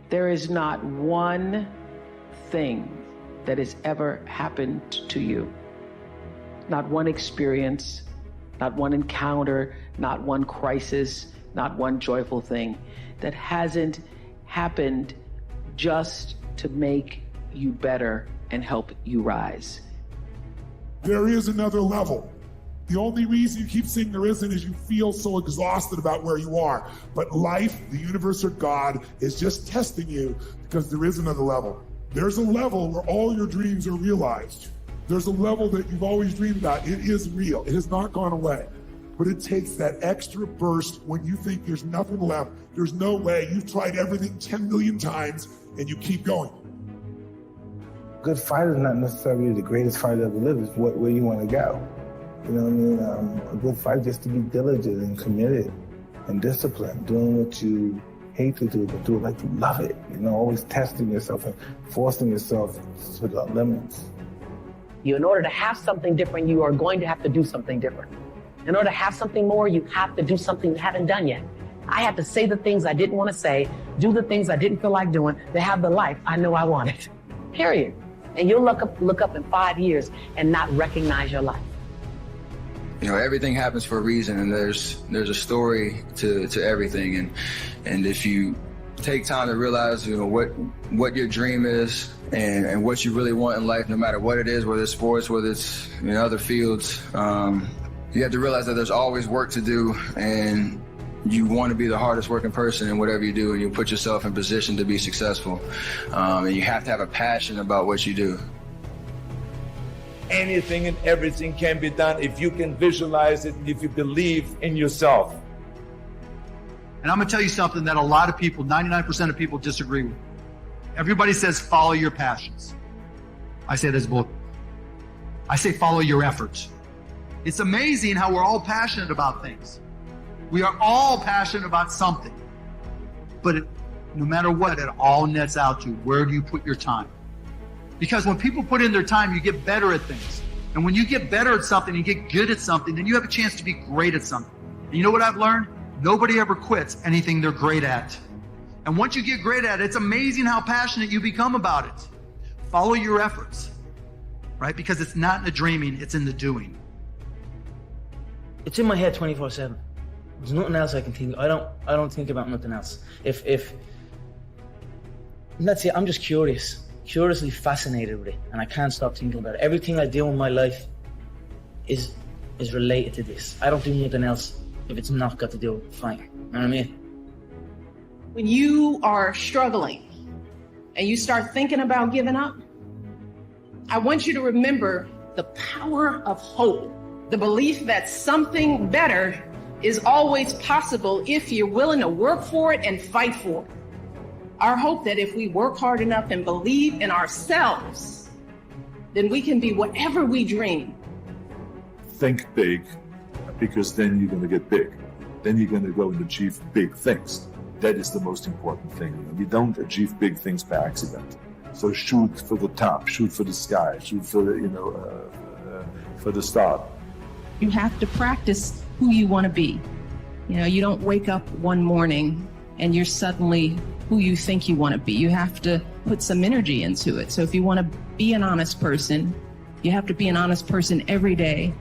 There is not one thing that has ever happened to you, not one experience, not one encounter, not one crisis, not one joyful thing that hasn't happened just to make you better and help you rise. There is another level. The only reason you keep saying there isn't is you feel so exhausted about where you are. But life, the universe, or God is just testing you because there is another level. There's a level where all your dreams are realized. There's a level that you've always dreamed about. It is real. It has not gone away. But it takes that extra burst when you think there's nothing left. There's no way. You've tried everything 10 million times and you keep going. Good fight is not necessarily the greatest fight ever lived. It's where you want to go. You know what I mean? A good fight just to be diligent and committed and disciplined, doing what you hate to do, but do it like you love it. You know, always testing yourself and forcing yourself to the limits. In order to have something different, you are going to have to do something different. In order to have something more, you have to do something you haven't done yet. I had to say the things I didn't want to say, do the things I didn't feel like doing, to have the life I know I wanted. Period. And you'll look up in 5 years and not recognize your life. You know, everything happens for a reason, and there's a story to everything. And if you take time to realize, you know, what your dream is and what you really want in life, no matter what it is, whether it's sports, whether it's in other fields, you have to realize that there's always work to do, and you want to be the hardest working person in whatever you do, and you put yourself in position to be successful. And you have to have a passion about what you do. Anything and everything can be done if you can visualize it and if you believe in yourself. And I'm gonna tell you something that a lot of people, 99% of people disagree with. Everybody says follow your passions. I say that's bull. I say follow your efforts. It's amazing how we're all passionate about things. We are all passionate about something. But no matter what, it all nets out to where do you put your time? Because when people put in their time, you get better at things. And when you get better at something, you get good at something, then you have a chance to be great at something. And you know what I've learned? Nobody ever quits anything they're great at. And once you get great at it, it's amazing how passionate you become about it. Follow your efforts, right? Because it's not in the dreaming, it's in the doing. It's in my head 24/7. There's nothing else I can think of. I don't think about nothing else. If that's it, I'm just curiously fascinated with it, and I can't stop thinking about it. Everything I do in my life is related to this. I don't do nothing else if it's not got to do with fighting. You know what I mean? When you are struggling and you start thinking about giving up, I want you to remember the power of hope, the belief that something better is always possible if you're willing to work for it and fight for it. Our hope that if we work hard enough and believe in ourselves, then we can be whatever we dream. Think big, because then you're going to get big. Then you're going to go and achieve big things. That is the most important thing. You don't achieve big things by accident. So shoot for the top, shoot for the sky, shoot for the, for the start. You have to practice who you want to be. You know, you don't wake up one morning and you're suddenly who you think you want to be. You have to put some energy into it. So if you want to be an honest person, you have to be an honest person every day,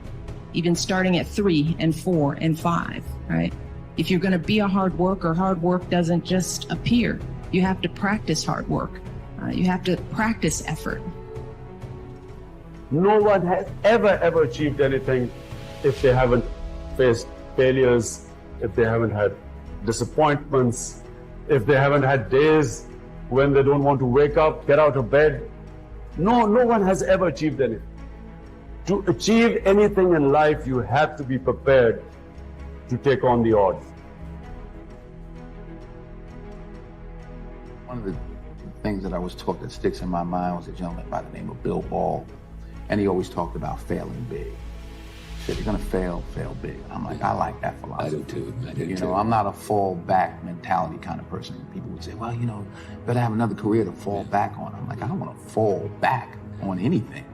even starting at 3 and 4 and 5, right? If you're going to be a hard worker, hard work doesn't just appear. You have to practice hard work. You have to practice effort. No one has ever achieved anything if they haven't faced failures, if they haven't had disappointments, if they haven't had days when they don't want to wake up, get out of bed. No one has ever achieved anything. To achieve anything in life, you have to be prepared to take on the odds. One of the things that I was taught that sticks in my mind was a gentleman by the name of Bill Ball, and he always talked about failing big. He said, you're gonna fail big. I'm like, I like that philosophy. I do too. You know, I'm not a fall back mentality kind of person. People would say, well, you know, better have another career to fall back on. I'm like, I don't want to fall back on anything.